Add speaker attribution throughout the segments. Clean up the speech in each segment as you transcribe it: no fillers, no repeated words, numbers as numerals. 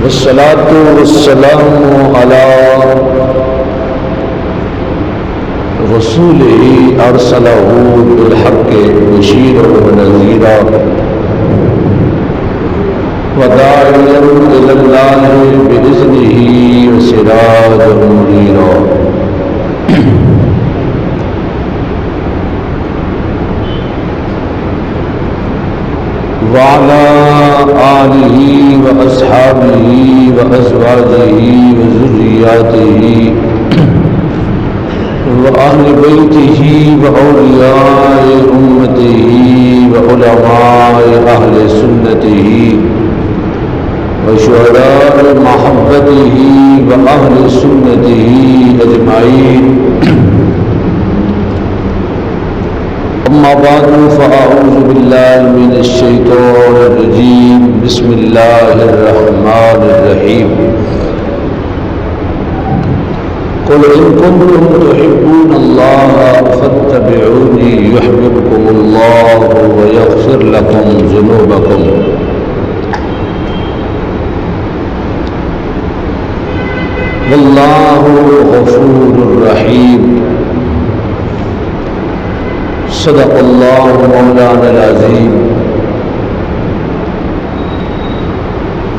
Speaker 1: والصلاة والسلام على رسوله أرسله بالحق بشيرا ونذيرا وداعيا إلى الله بإذنه وسراجا منيرا وعلى آله وأصحابه وأزواجه وذرياته وأهل بيته وأولياء أمته وعلماء أهل سنته وشهداء محبته وأهل سنته أجمعين. أما بعد فأعوذ بالله من الشيطان الرجيم. بسم الله الرحمن الرحيم. قل إن كنتم تحبون الله فاتبعوني يحببكم الله ويغفر لكم ذنوبكم. والله غفور رحيم. صدق الله مولانا العظيم.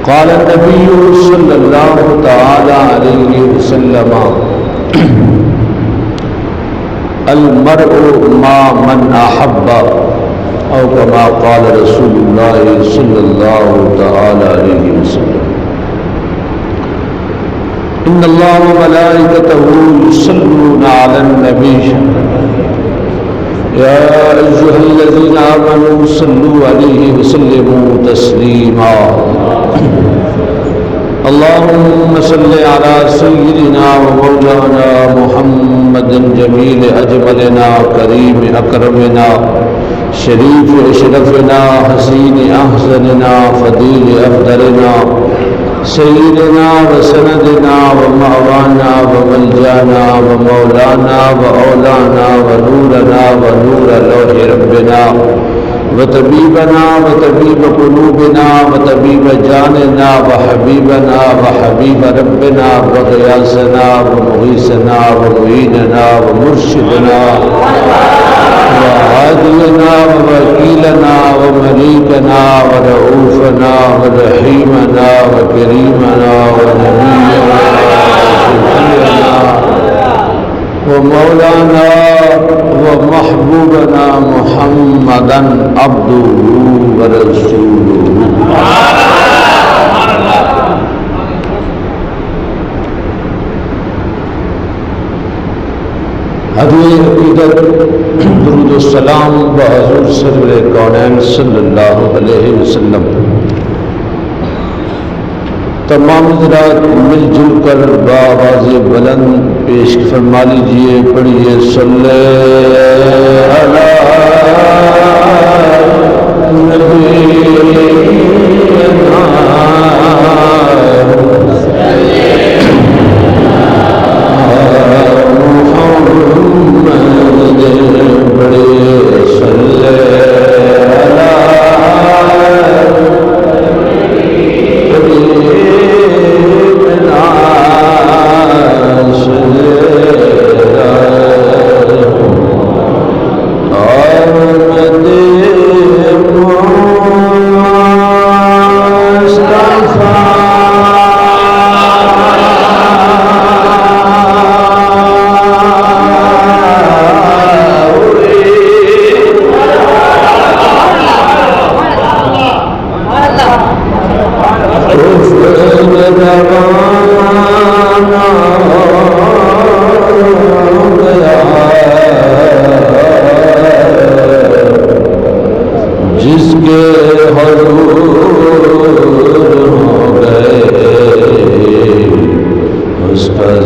Speaker 1: قال النبي صلى الله تعالى عليه وسلم المرء مع من أحب، أو كما قال رسول الله صلى الله تعالى عليه وسلم. إن الله وملائكته يصلون على النبي يا أيها الذين آمنوا صلوا عليه وسلموا تسليما. اللهم صل على سيدنا ومولانا محمد جميل أجملنا كريم أكرمنا شريف أشرفنا حسين أحسننا فضيل أفضلنا سيدنا وسندنا ومعوانا وملجانا ومولانا وأولانا ونورنا ونور لوح ربنا وطبيبنا وطبيب قلوبنا وطبيب جاننا وحبيبنا وحبيب ربنا وغياثنا ومغيثنا ومعيننا ومرشدنا وهادينا ووكيلنا ومليكنا ورؤوفنا ورحيمنا وكريمنا ونبينا وشفيعنا ومولانا ومحبوبنا محمدا عبده ورسوله. حدیث عقیدت درود و سلام بحضور سرور کونین صلی اللہ علیہ وسلم. تمام حضرات مل جل کر بآواز بلند پیش فرما لیجیے، پڑھیے صلی علی نبینا محمد، بڑے صلی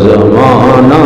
Speaker 1: زمانہ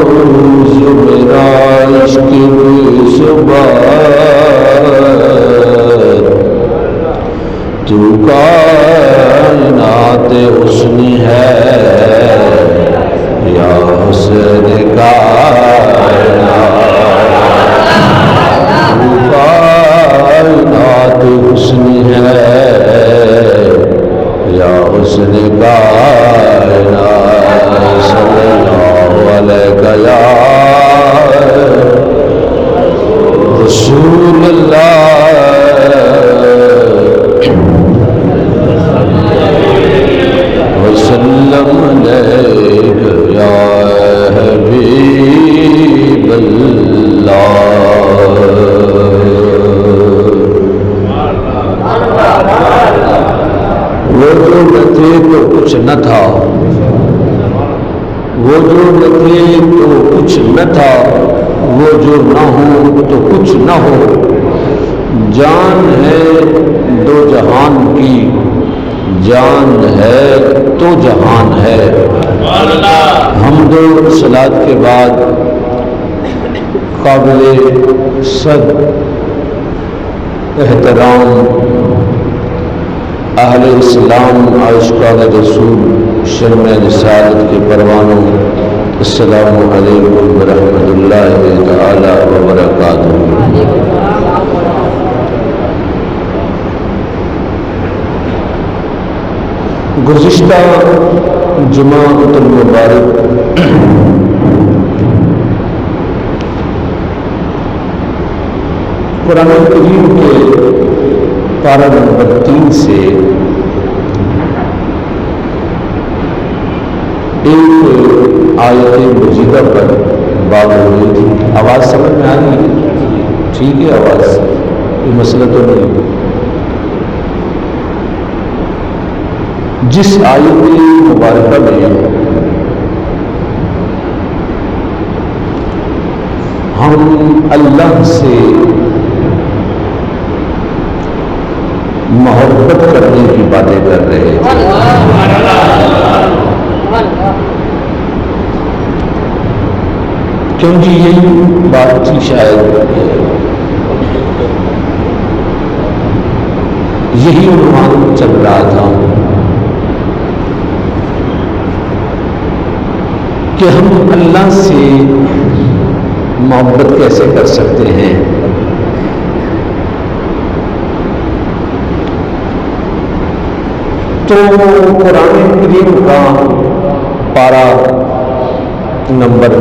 Speaker 1: روز میرا عشق بے ثبات تو کائنات حسنی ہے یا حسن کائنات تو کائنات حسنی ہے یا حسن کائنات صلی اللہ علیہ یا رسول اللہ وسلم علیہ یا حبیب اللہ. وہ جو نہ تھے تو کچھ نہ تھا، وہ جو نہ تھے تو کچھ نہ تھا، وہ جو نہ ہو تو کچھ نہ ہو. جان ہے دو جہان کی، جان ہے تو جہان ہے. حمد و صلات کے بعد قابل صد احترام اہل اسلام عاشقان رسول شرم رسالت کے پروانوں، السلام علیکم ورحمۃ اللہ تعالی وبرکاتہ. گزشتہ جمعہ المبارک قرآن کریم کے پارہ نمبر 3 سے ایک آیت مجیدہ پر بات ہو رہی تھی. آواز سمجھ میں آ رہی ہے؟ ٹھیک ہے آواز، کوئی مسئلہ تو نہیں. جس آیت مبارکہ میں ہم اللہ سے محبت کرنے کی باتیں کر رہے ہیں، کیونکہ یہی بات تھی شاید، یہی عنوان چل رہا تھا کہ ہم اللہ سے محبت کیسے کر سکتے ہیں. تو قرآن کریم کا پارہ نمبر،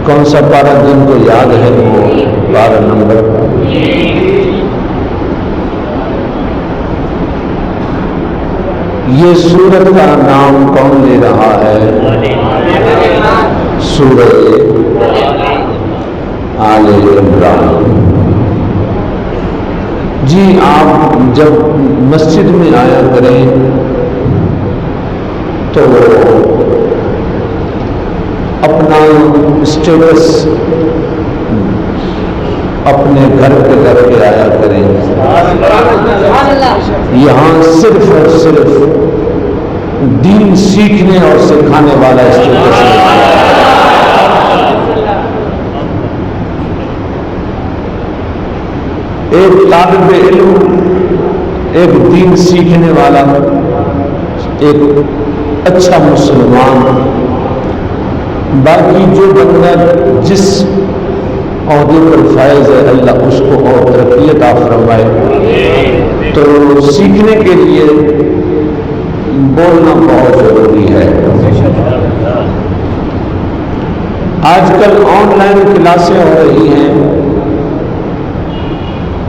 Speaker 1: کون سا پارہ جن کو یاد ہے وہ پارہ نمبر یہ سورت کا نام کون لے رہا ہے؟ سورہ آل عمران. جی آپ جب مسجد میں آیا کریں تو اپنا اسٹیٹس اپنے گھر پہ کر کے آیا کریں. یہاں صرف اور صرف دین سیکھنے اور سکھانے والا اسٹیٹس ہے. ایک طالب علم، ایک دین سیکھنے والا، ایک اچھا مسلمان، باقی جو بندہ جس عہدے پر فائز ہے اللہ اس کو اور ترقی عطا فرمائے. تو سیکھنے کے لیے بولنا بہت ضروری ہے. آج کل آن لائن کلاسیں ہو رہی ہیں،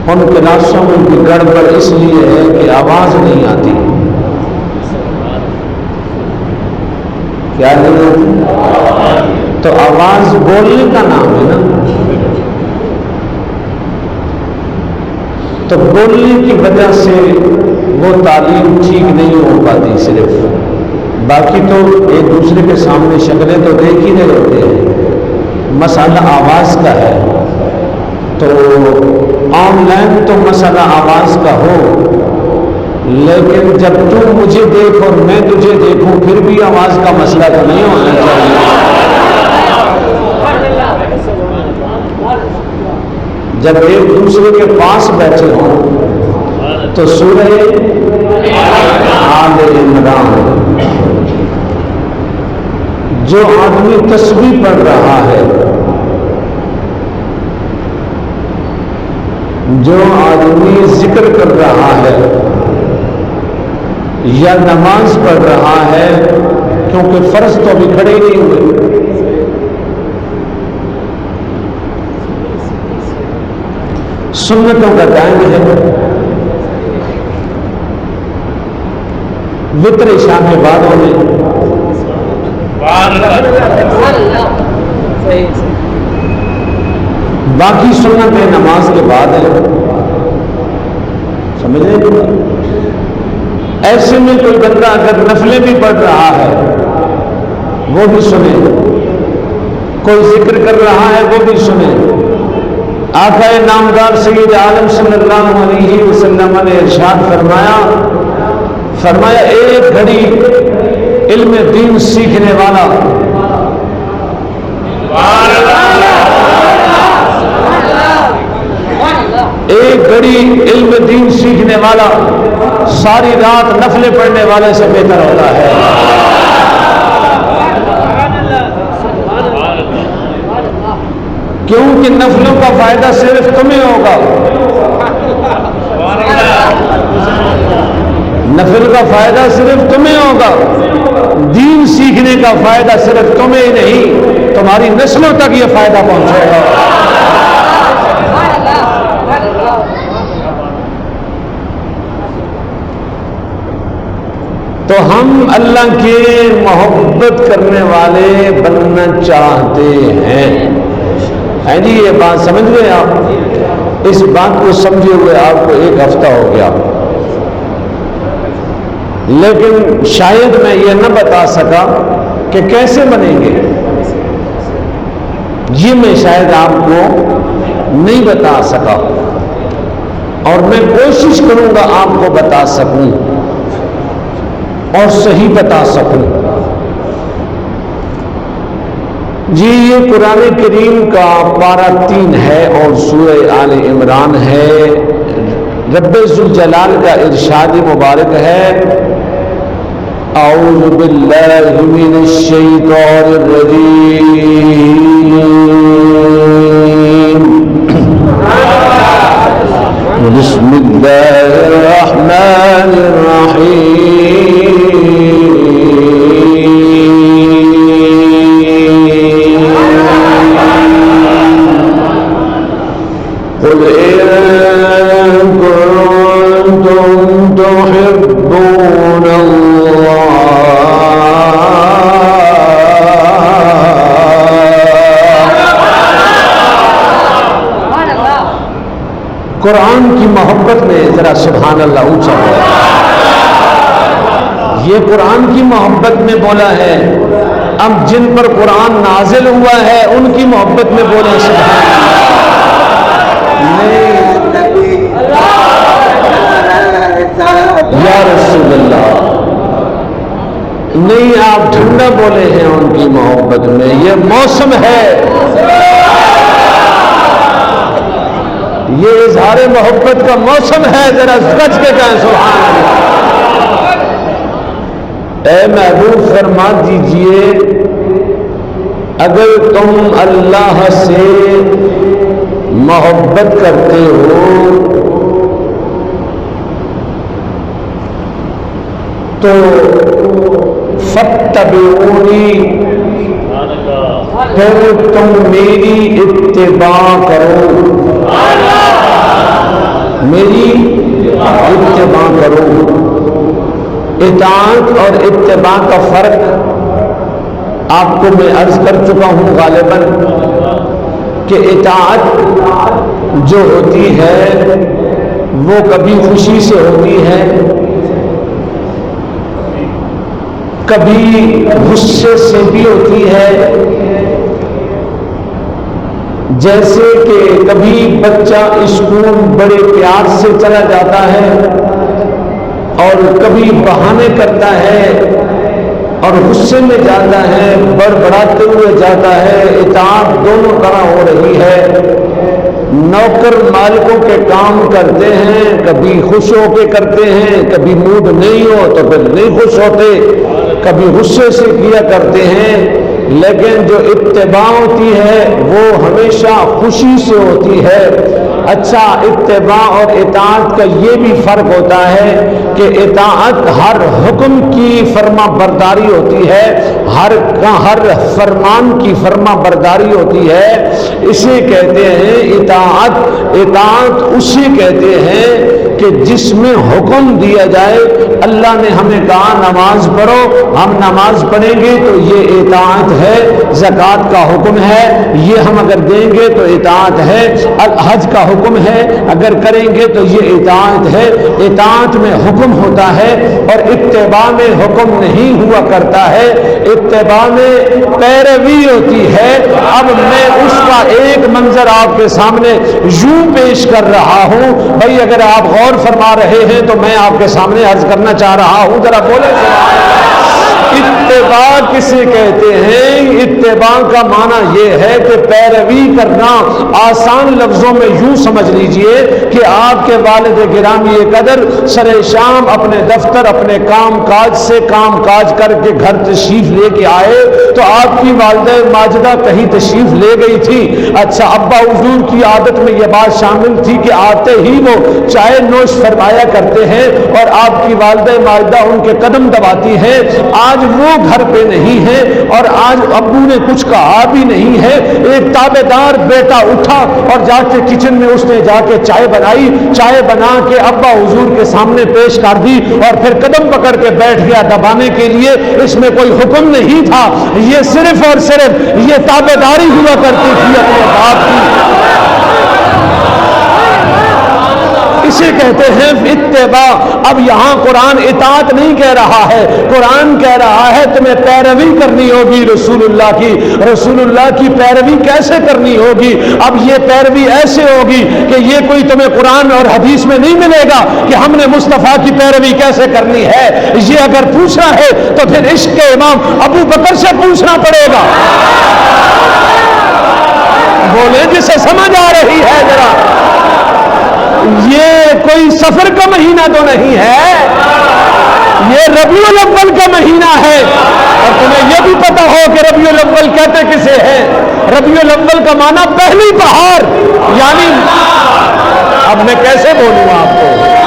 Speaker 1: ان کلاسوں میں بھی گڑبڑ اس لیے ہے کہ آواز نہیں آتی. کیا نہیں آتی؟ تو آواز بولنے کا نام ہے نا. تو بولنے کی وجہ سے وہ تعلیم ٹھیک نہیں ہو پاتی صرف، باقی تو ایک دوسرے کے سامنے شکلیں تو دیکھ ہی رہے ہوتے ہیں. مسئلہ آواز کا ہے. تو آن لائن تو مسئلہ آواز کا ہو، لیکن جب تم مجھے دیکھ اور میں تجھے دیکھوں پھر بھی آواز کا مسئلہ تو نہیں ہونا چاہیے۔ جب ایک دوسرے کے پاس بیٹھے ہوں تو سورہ آل عمران، جو آدمی تسبیح پڑھ رہا ہے، جو آدمی ذکر کر رہا ہے یا نماز پڑھ رہا ہے، کیونکہ فرض تو ابھی کھڑے نہیں ہوئے، سنتوں کا ٹائم ہے، وتر عشاء کے بعد ہونے، باقی سنتیں نماز کے بعد ہے، سمجھ رہے؟ ایسے میں کوئی بندہ اگر نفلیں بھی پڑھ رہا ہے وہ بھی سنے، کوئی ذکر کر رہا ہے وہ بھی سنے۔ آقا نامدار سید عالم صلی اللہ علیہ وسلم نے ارشاد فرمایا ایک گھڑی علم دین سیکھنے والا ایک گھڑی علم دین سیکھنے والا ساری رات نفلیں پڑھنے والے سے بہتر ہوتا ہے۔ کیونکہ نفلوں کا فائدہ صرف تمہیں ہوگا، نفل کا فائدہ صرف تمہیں ہوگا، دین سیکھنے کا فائدہ صرف تمہیں ہی نہیں تمہاری نسلوں تک یہ فائدہ پہنچے گا۔ تو ہم اللہ کے محبت کرنے والے بننا چاہتے ہیں۔ جی یہ بات سمجھ گئے آپ؟ اس بات کو سمجھے ہوئے آپ کو ایک ہفتہ ہو گیا، لیکن شاید میں یہ نہ بتا سکا کہ کیسے بنیں گے، یہ میں شاید آپ کو نہیں بتا سکا، اور میں کوشش کروں گا آپ کو بتا سکوں اور صحیح بتا سکوں۔ جی یہ قرآن کریم کا پارہ 3 ہے اور سورہ آل عمران ہے۔ رب ذوالجلال کا ارشاد مبارک ہے، اعوذ باللہ من الشیطان الرجیم، بسم اللہ الرحمن الرحیم، قل إن كنتم تحبون الله قرآن کی محبت میں ذرا سبحان اللہ اونچا ہے، یہ قرآن کی محبت میں بولا ہے۔ اب جن پر قرآن نازل ہوا ہے ان کی محبت میں بولیں سبحان اللہ، یا رسول اللہ، نہیں آپ ٹھنڈا بولے ہیں ان کی محبت میں، یہ موسم ہے، یہ اظہار محبت کا موسم ہے، ذرا سچ کے کہیں سبحان اللہ۔ اے محبوب فرما دیجئے اگر تم اللہ سے محبت کرتے ہو تو فاتبعونی، پھر تم میری اتباع کرو، میری اتباع کرو۔ اطاعت اور اتباع کا فرق آپ کو میں عرض کر چکا ہوں غالباً کہ اطاعت جو ہوتی ہے وہ کبھی خوشی سے ہوتی ہے، کبھی غصے سے بھی ہوتی ہے، جیسے کہ کبھی بچہ اسکول بڑے پیار سے چلا جاتا ہے اور کبھی بہانے کرتا ہے اور غصے میں جاتا ہے، بڑبڑاتے ہوئے جاتا ہے، اطاعت دونوں طرح ہو رہی ہے۔ نوکر مالکوں کے کام کرتے ہیں، کبھی خوش ہو کے کرتے ہیں، کبھی موڈ نہیں ہو تو پھر نہیں خوش ہوتے، کبھی غصے سے کیا کرتے ہیں، لیکن جو اتباع ہوتی ہے وہ ہمیشہ خوشی سے ہوتی ہے۔ اچھا، اتباع اور اطاعت کا یہ بھی فرق ہوتا ہے کہ اطاعت ہر حکم کی فرما برداری ہوتی ہے، ہر فرمان کی فرما برداری ہوتی ہے، اسے کہتے ہیں اطاعت۔ اطاعت اسے کہتے ہیں کہ جس میں حکم دیا جائے، اللہ نے ہمیں کہا نماز پڑھو، ہم نماز پڑھیں گے تو یہ اطاعت ہے۔ زکوٰۃ کا حکم ہے، یہ ہم اگر دیں گے تو اطاعت ہے۔ حج کا حکم ہے، اگر کریں گے تو یہ اطاعت ہے۔ اطاعت میں حکم ہوتا ہے اور اتباع میں حکم نہیں ہوا کرتا ہے، اتباع میں پیروی ہوتی ہے۔ اب میں اس کا ایک منظر آپ کے سامنے یوں پیش کر رہا ہوں، بھائی اگر آپ غور فرما رہے ہیں تو میں آپ کے سامنے عرض کرنا چاہ رہا ہوں، ذرا بولیں اتباع کسے کہتے ہیں؟ اتباع کا معنی یہ ہے کہ پیروی کرنا۔ آسان لفظوں میں یوں سمجھ لیجئے کہ آپ کے والد گرامی قدر سر شام اپنے دفتر اپنے کام کاج سے کام کاج کر کے گھر تشریف لے کے آئے تو آپ کی والدہ ماجدہ کہیں تشریف لے گئی تھی۔ اچھا، ابا حضور کی عادت میں یہ بات شامل تھی کہ آتے ہی وہ چائے نوش فرمایا کرتے ہیں اور آپ کی والدہ ماجدہ ان کے قدم دباتی ہیں۔ آج وہ گھر پہ نہیں ہے اور آج ابو نے کچھ کہا بھی نہیں ہے، ایک تابع دار بیٹا اٹھا اور جا کے کچن میں اس نے جا کے چائے بنائی، چائے بنا کے ابا حضور کے سامنے پیش کر دی اور پھر قدم پکڑ کے بیٹھ گیا دبانے کے لیے۔ اس میں کوئی حکم نہیں تھا، یہ صرف اور صرف یہ تابع داری ہوا کرتی تھی اپنے باپ کی۔ اسے کہتے ہیں اتباع۔ اب یہاں قرآن اطاعت نہیں کہہ رہا ہے، قرآن کہہ رہا ہے تمہیں پیروی کرنی ہوگی رسول اللہ کی۔ رسول اللہ کی پیروی کیسے کرنی ہوگی؟ اب یہ پیروی ایسے ہوگی کہ یہ کوئی تمہیں قرآن اور حدیث میں نہیں ملے گا کہ ہم نے مصطفیٰ کی پیروی کیسے کرنی ہے۔ یہ اگر پوچھنا ہے تو پھر عشق کے امام ابو بکر سے پوچھنا پڑے گا۔ بولے جسے سمجھ آ رہی ہے ذرا، یہ کوئی سفر کا مہینہ تو نہیں ہے، یہ ربیع الاول کا مہینہ ہے۔ اور تمہیں یہ بھی پتا ہو کہ ربیع الاول کہتے کسے ہیں؟ ربیع الاول کا معنی پہلی بہار، یعنی اب میں کیسے بولوں آپ کو؟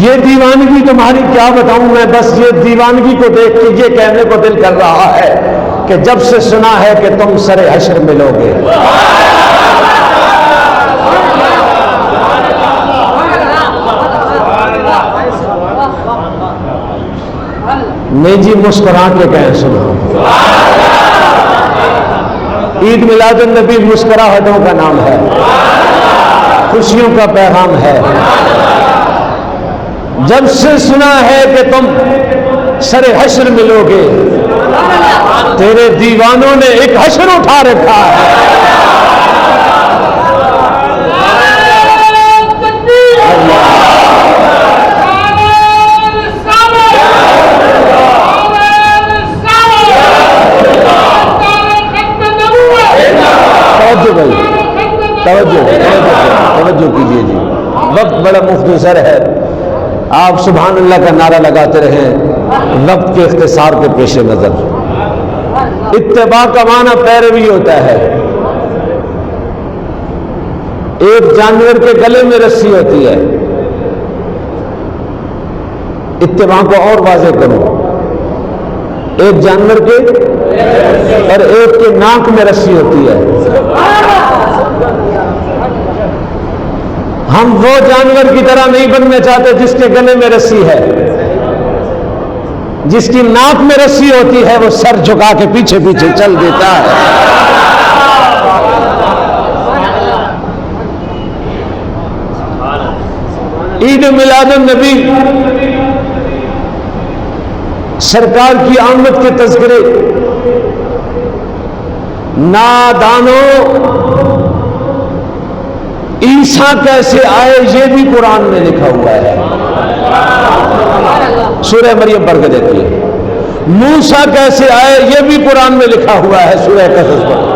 Speaker 1: یہ دیوانگی تمہاری کیا بتاؤں میں، بس یہ دیوانگی کو دیکھ کے یہ کہنے کو دل کر رہا ہے کہ جب سے سنا ہے کہ تم سر حشر ملو گے۔ نہیں جی، مسکرا کے کہیں سنو۔ عید میلاد النبی مسکراہٹوں کا نام ہے، خوشیوں کا پیغام ہے۔ جب سے سنا ہے کہ تم سر حشر ملو گے، تیرے دیوانوں نے ایک حشر اٹھا رکھا ہے۔ توجہ کیجیے جی، وقت بڑا مختصر ہے، آپ سبحان اللہ کا نعرہ لگاتے رہیں وقت کے اختصار کے پیش نظر۔ اتباع کا معنی پیروی ہوتا ہے۔ ایک جانور کے گلے میں رسی ہوتی ہے، اتباع کو اور واضح کروں، ایک جانور کے اور ایک کے ناک میں رسی ہوتی ہے۔ ہم وہ جانور کی طرح نہیں بننا چاہتے جس کے گلے میں رسی ہے، جس کی ناک میں رسی ہوتی ہے وہ سر جھکا کے پیچھے پیچھے چل دیتا ہے۔ عید میلاد النبی، سرکار کی آمد کے تذکرے، نادانوں عیسیٰ کیسے آئے یہ بھی قرآن میں لکھا ہوا ہے، سورہ مریم پڑھ کے دیکھیے۔ موسیٰ کیسے آئے یہ بھی قرآن میں لکھا ہوا ہے، سورہ قصص پر۔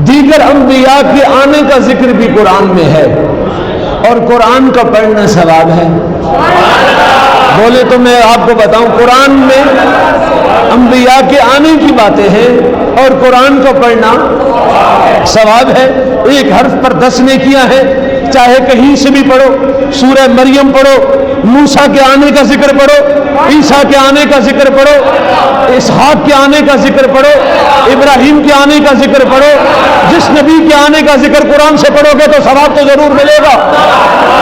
Speaker 1: دیگر انبیاء کے آنے کا ذکر بھی قرآن میں ہے، اور قرآن کا پڑھنا ثواب ہے۔ بولے تو میں آپ کو بتاؤں، قرآن میں انبیاء کے آنے کی باتیں ہیں اور قرآن کو پڑھنا ثواب ہے۔ ایک حرف پر 10 نیکیاں ہیں، چاہے کہیں سے بھی پڑھو، سورہ مریم پڑھو، موسیٰ کے آنے کا ذکر پڑھو، عیسیٰ کے آنے کا ذکر پڑھو، اسحاق کے آنے کا ذکر پڑھو، ابراہیم کے آنے کا ذکر پڑھو۔ جس نبی کے آنے کا ذکر قرآن سے پڑھو گے تو ثواب تو ضرور ملے گا۔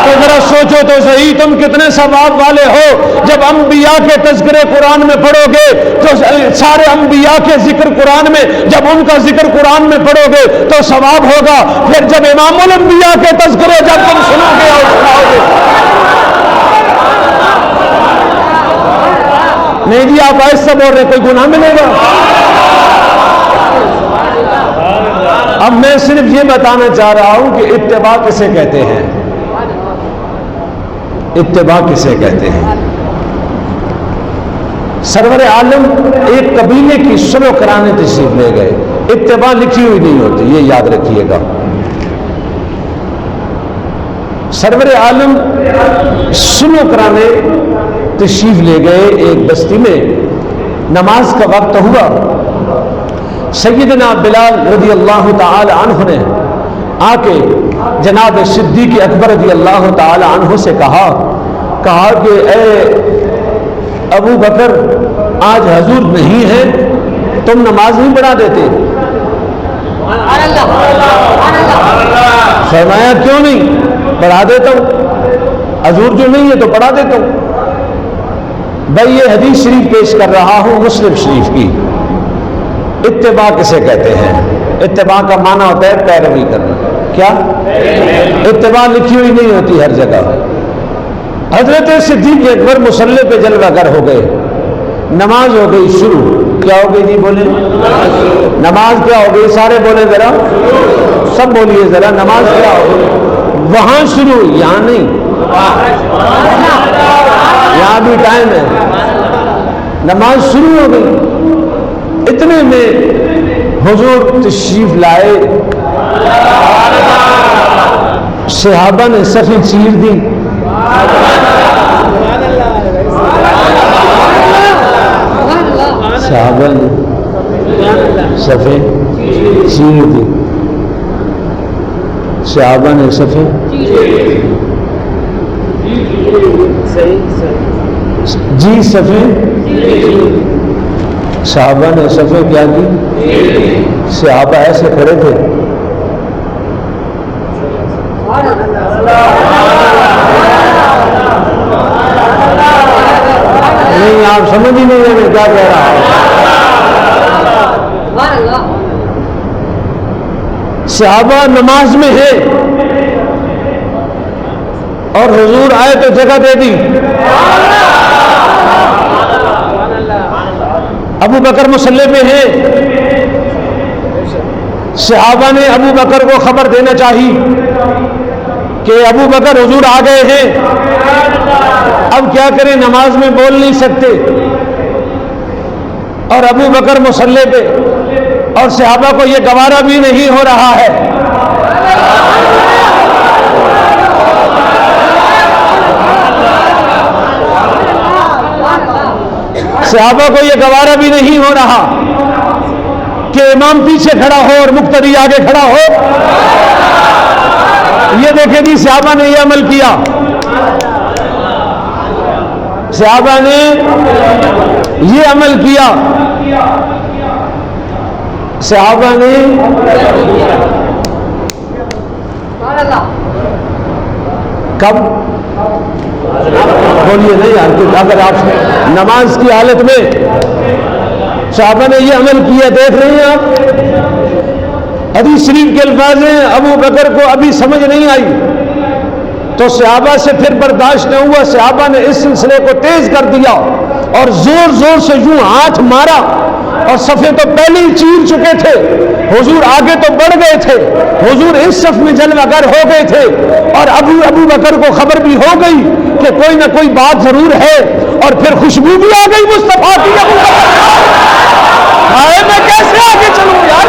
Speaker 1: تو ذرا سوچو تو صحیح، تم کتنے ثواب والے ہو جب انبیاء کے تذکرے قرآن میں پڑھو گے تو سارے انبیاء کے ذکر قرآن میں، جب ان کا ذکر قرآن میں پڑھو گے تو ثواب ہوگا۔ پھر جب امام الانبیاء کے تذکرے جب تم سنو گے اور سناؤ گے، نہیں جی آپ ایسا بول رہے کوئی گناہ ملے گا؟ اب میں صرف یہ بتانا چاہ رہا ہوں کہ اتباع کسے کہتے ہیں، اتباع کسے کہتے ہیں۔ سرور عالم ایک قبیلے کی سلو کرانے تشریف لے گئے، اتباع لکھی ہوئی نہیں ہوتی، یہ یاد رکھیے گا۔ سرور عالم سلو کرانے تشریف لے گئے ایک بستی میں، نماز کا وقت ہوا، سیدنا بلال رضی اللہ تعالی عنہ نے آ کے جناب صدیق اکبر رضی اللہ تعالی عنہ سے کہا کہ اے ابو بکر، آج حضور نہیں ہے، تم نماز نہیں پڑھا دیتے؟ فرمایا کیوں نہیں؟ پڑھا دیتا ہوں، حضور جو نہیں ہے تو پڑھا دیتا ہوں۔ بھائی یہ حدیث شریف پیش کر رہا ہوں مسلم شریف کی۔ اتباع کسے کہتے ہیں؟ اتباع کا معنی ہوتا ہے پیروی کرنا۔ کیا؟ اتباع لکھی ہوئی نہیں ہوتی ہر جگہ۔ حضرت صدیق اکبر مصلی پہ جلوہ گر ہو گئے، نماز ہو گئی شروع۔ کیا ہو گئی جی؟ بولے نماز کیا ہو گئی؟ سارے بولے ذرا، سب بولیے ذرا، نماز کیا ہو گئی؟ وہاں شروع، یہاں نہیں، یہاں بھی ٹائم ہے۔ نماز شروع ہو گئی، اتنے میں حضور تشریف لائے، صحابہ نے صفیں چیر دی، صحابہ نے صفیں چیر دی، صحابہ نے صفیں جی صفیں صحابہ نے صفیں کیا کی؟ صحابہ ایسے کھڑے تھے، نہیں آپ سمجھ ہی نہیں رہے میں کیا کہہ رہا ہوں۔ صحابہ نماز میں ہے اور حضور آئے تو جگہ دے دی۔ ابو بکر مصلی پہ ہے، صحابہ نے ابو بکر کو خبر دینا چاہی کہ ابو بکر حضور آ گئے ہیں۔ اب کیا کریں، نماز میں بول نہیں سکتے، اور ابو بکر مصلی پہ، اور صحابہ کو یہ گوارا بھی نہیں ہو رہا ہے۔ صحابہ کو یہ گوارا بھی نہیں ہو رہا کہ امام پیچھے کھڑا ہو اور مقتدی آگے کھڑا ہو۔ یہ دیکھیں جی صحابہ نے یہ عمل کیا، صحابہ نے یہ عمل کیا، صحابہ نے کب؟ بولیے نہیں یار، اگر آپ نماز کی حالت میں صحابہ نے یہ عمل کیا، دیکھ رہے ہیں آپ، حدیث شریف کے الفاظ ہیں ابو بکر کو ابھی سمجھ نہیں آئی تو صحابہ سے پھر برداشت نہ ہوا، صحابہ نے اس سلسلے کو تیز کر دیا اور زور زور سے یوں ہاتھ مارا اور صفیں تو پہلے ہی چیر چکے تھے، حضور آگے تو بڑھ گئے تھے، حضور اس صف میں جلوہ گر ہو گئے تھے اور ابو بکر کو خبر بھی ہو گئی کہ کوئی نہ کوئی بات ضرور ہے اور پھر خوشبو بھی آ گئی مصطفیٰ کی۔ ابو بکر میں کیسے آگے چلوں یار،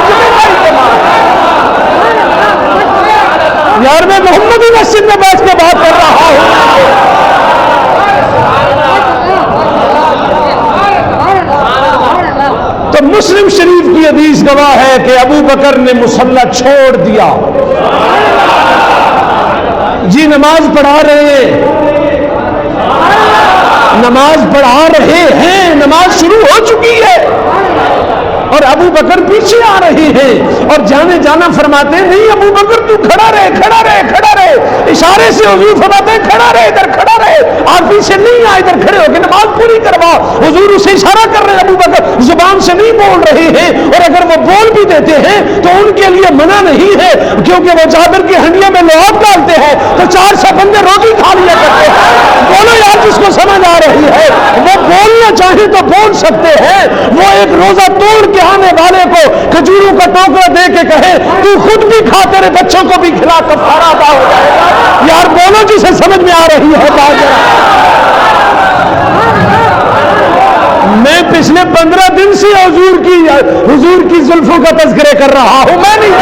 Speaker 1: یار میں محمدی مسجد میں بیٹھ کے بات کر رہا ہوں۔ تو مسلم شریف کی حدیث گواہ ہے کہ ابو بکر نے مصلی چھوڑ دیا، جی نماز پڑھا رہے ہیں، نماز پڑھا رہے ہیں، نماز شروع ہو چکی ہے اور ابو بکر پیچھے آ رہے ہیں اور جانے جانا فرماتے ہیں نہیں ابو بکر تو کھڑا رہے کھڑا رہے کھڑا رہے، اشارے سے حضور فرماتے ہیں کھڑا رہے ادھر کھڑا رہے، آپ پیچھے نہیں آئے ادھر کھڑے ہو کے نماز پوری کروا۔ حضور اسے اشارہ کر رہے ہیں، ابو بکر زبان سے نہیں بول رہے ہیں اور اگر وہ بول بھی دیتے ہیں تو ان کے لیے منع نہیں ہے کیونکہ وہ چادر کی ہنڈیوں میں لعاب ڈالتے ہیں تو 400 بندے روٹی کھا لیا کرتے ہیں۔ بولو یار جس کو سمجھ آ رہی ہے وہ بولنا چاہے تو بول سکتے ہیں، وہ ایک روزہ توڑ کے آنے والے کو کھجوروں کا ٹوکرا دے کے کہے تو خود بھی کھا تیرے بچوں کو بھی کھلا، کفارہ ادا ہو جائے گا۔ یار بولو جسے سمجھ میں آ رہی ہے بات۔ میں پچھلے 15 دن سے حضور کی زلفوں کا تذکرے کر رہا ہوں، میں نہیں،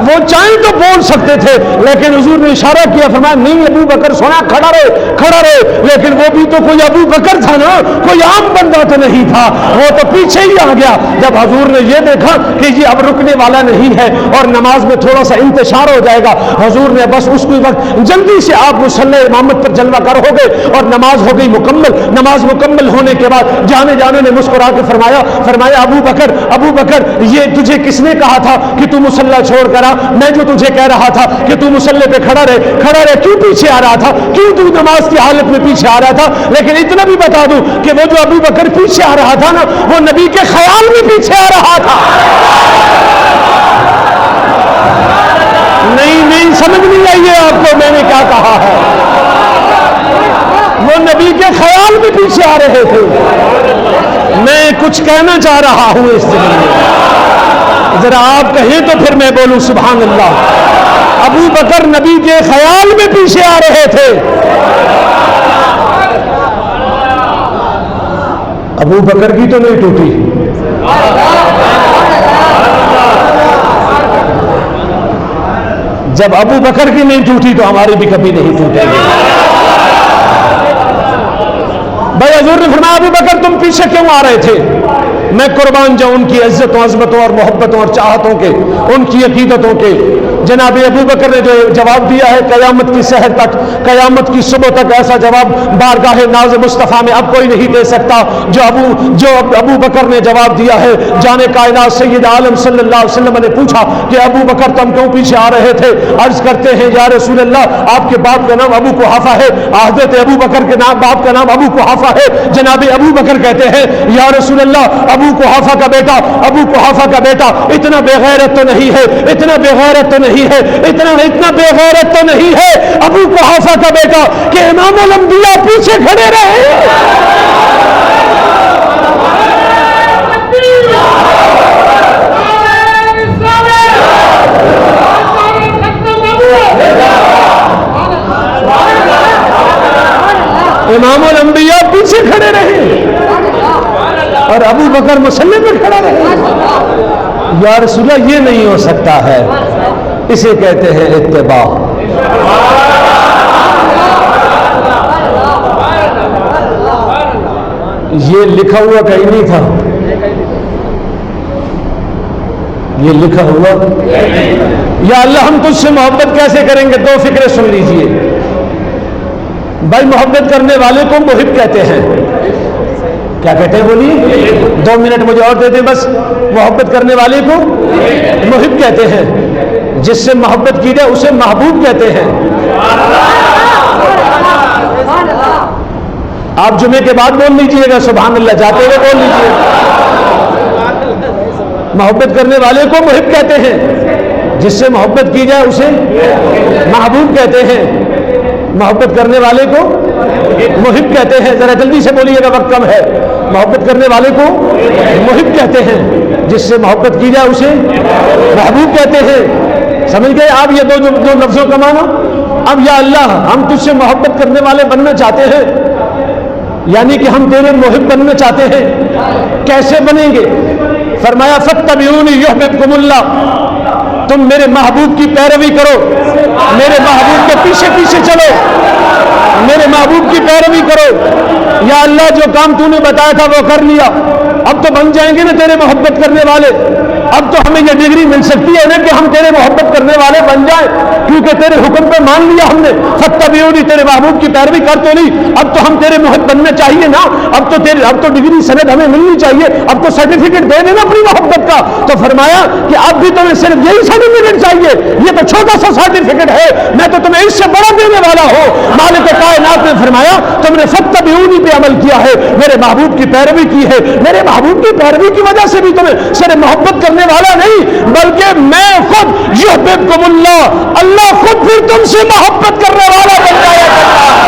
Speaker 1: وہ چاہیں تو بول سکتے تھے لیکن حضور نے اشارہ کیا، فرمایا نہیں ابو بکر سونا کھڑا رہے، لیکن وہ بھی تو کوئی ابو بکر تھا نا، کوئی عام بندہ تو نہیں تھا، وہ تو پیچھے ہی آ گیا۔ جب حضور نے یہ دیکھا کہ یہ اب رکنے والا نہیں ہے اور نماز میں تھوڑا سا انتشار ہو جائے گا، حضور نے بس اس کو وقت جلدی سے آپ مصلی امامت پر جلوہ گر ہو گئے اور نماز ہو گئی مکمل۔ نماز مکمل ہونے کے بعد جانے نے مسکرا کے فرمایا ابو بکر یہ تجھے کس نے کہا تھا کہ تو مصلی چھوڑ کر آ؟ میں جو تجھے کہہ رہا تھا کہ تو مصلی پہ کھڑا رہے، کیوں پیچھے آ رہا تھا، کیوں تو نماز کی حالت میں پیچھے آ رہا تھا؟ لیکن اتنا بھی بتا دوں کہ وہ جو ابو بکر پیچھے آ رہا تھا نا، وہ نبی کے خیال میں پیچھے آ رہا تھا۔ نہیں سمجھ نہیں آئی ہے آپ کو میں نے کیا کہا ہے؟ وہ نبی کے خیال میں پیچھے آ رہے تھے۔ میں کچھ کہنا چاہ رہا ہوں اس دن میں، ذرا آپ کہیں تو پھر میں بولوں سبحان اللہ۔ ابو بکر نبی کے خیال میں پیچھے آ رہے تھے۔ ابو بکر کی تو نہیں ٹوٹی، جب ابو بکر کی نہیں ٹوٹی تو ہماری بھی کبھی نہیں ٹوٹے گی۔ بھائی حضور نے فرمایا ابو بکر تم پیچھے کیوں آ رہے تھے؟ میں قربان جاؤں ان کی عزتوں عظمتوں اور محبتوں اور چاہتوں کے، ان کی عقیدتوں کے۔ جناب ابو بکر نے جو جواب دیا ہے قیامت کی سحر تک، قیامت کی صبح تک ایسا جواب بارگاہ ناز مصطفیٰ میں اب کوئی نہیں دے سکتا جو ابو بکر نے جواب دیا ہے۔ جانے کائنات سید عالم صلی اللہ علیہ وسلم نے پوچھا کہ ابو بکر تم کیوں پیچھے آ رہے تھے؟ عرض کرتے ہیں یا رسول اللہ آپ کے باپ کا نام ابو قحافہ ہے۔ حضرت ابو بکر کے باپ کا نام ابو قحافہ ہے۔ جناب ابو بکر کہتے ہیں یا رسول اللہ ابو قحافہ کا بیٹا اتنا بے غیرت تو نہیں ہے، اتنا بے غیرت تو نہیں ہے، اتنا بے غیرت تو نہیں ہے ابو قحافہ کا بیٹا کہ امام الانبیاء پیچھے کھڑے رہے۔ امام الانبیاء پیچھے کھڑے رہے اور ابو بکر مصلی پہ کھڑا رہے۔ یا رسول اللہ یہ نہیں ہو سکتا ہے، اسے کہتے ہیں اتباع۔ یہ لکھا ہوا کہیں نہیں تھا، یہ لکھا ہوا یا اللہ ہم تجھ سے محبت کیسے کریں گے؟ دو فکریں سن لیجئے بھائی، محبت کرنے والے کو محب کہتے ہیں۔ کیا کہتے ہیں بولیے؟ 2 منٹ مجھے اور دے دیں بس۔ محبت کرنے والے کو محب کہتے ہیں، جس سے محبت کی جائے اسے محبوب کہتے ہیں۔ آپ جمعے کے بعد بول لیجئے گا سبحان اللہ، جاتے ہوئے بول لیجئے۔ محبت کرنے والے کو محب کہتے ہیں، جس سے محبت کی جائے اسے محبوب کہتے ہیں، محبت کرنے والے کو محب کہتے ہیں۔ ذرا جلدی سے بولیے گا، وقت کم ہے۔ محبت کرنے والے کو محب کہتے ہیں، جس سے محبت کی جائے اسے محبوب کہتے ہیں۔ سمجھ گئے آپ یہ دو لفظوں کا معنی؟ اب یا اللہ ہم تجھ سے محبت کرنے والے بننا چاہتے ہیں، یعنی کہ ہم تیرے محب بننا چاہتے ہیں، کیسے بنیں گے؟ فرمایا فاتبعونی یحببکم اللہ، تم میرے محبوب کی پیروی کرو، میرے محبوب کے پیچھے پیچھے چلو، میرے محبوب کی پیروی کرو۔ یا اللہ جو کام تو نے بتایا تھا وہ کر لیا، اب تو بن جائیں گے نا تیرے محبت کرنے والے۔ اب تو ہمیں یہ ڈگری مل سکتی ہے نا کہ ہم تیرے محبت کرنے والے بن جائیں، کیونکہ تیرے حکم پہ مان لیا ہم نے۔ فاتبعونی، تیرے محبوب کی پیروی کر تو نہیں، اب تو ہم تیرے محب بننا چاہیے نا، اب تو ڈگری سند ہمیں ملنی چاہیے، اب تو سرٹیفکیٹ دے دینا اپنی محبت کا۔ تو فرمایا کہ اب بھی تمہیں صرف یہی سرٹیفکیٹ چاہیے، یہ تو چھوٹا سا سرٹیفکیٹ ہے، میں تو تمہیں اس سے بڑا دینے والا ہوں۔ مالک کائنات نے فرمایا تم نے فاتبعونی پہ عمل کیا ہے، میرے محبوب کی پیروی کی ہے، میرے محبوب کی پیروی کی وجہ سے بھی تمہیں صرف محبت کرنے والا نہیں بلکہ میں خود یحببکم اللہ، اللہ خود پھر تم سے محبت کرنے والا بن جایا کرتا ہے۔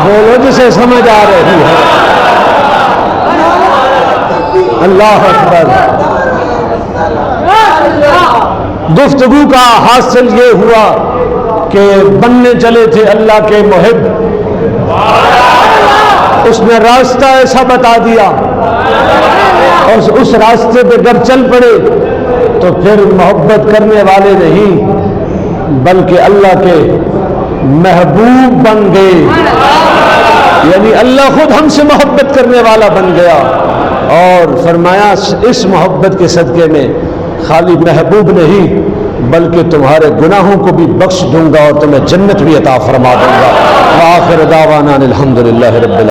Speaker 1: بولو جسے سمجھ آ رہی ہے۔ اللہ اکبر۔ گفتگو کا حاصل یہ ہوا کہ بننے چلے تھے اللہ کے محب، اس نے راستہ ایسا بتا دیا اور اس راستے پہ اگر چل پڑے تو پھر محبت کرنے والے نہیں بلکہ اللہ کے محبوب بن گئے، یعنی اللہ خود ہم سے محبت کرنے والا بن گیا۔ اور فرمایا اس محبت کے صدقے میں خالی محبوب نہیں بلکہ تمہارے گناہوں کو بھی بخش دوں گا اور تمہیں جنت بھی عطا فرما دوں گا۔ وآخر دعوانا الحمدللہ رب العالمین۔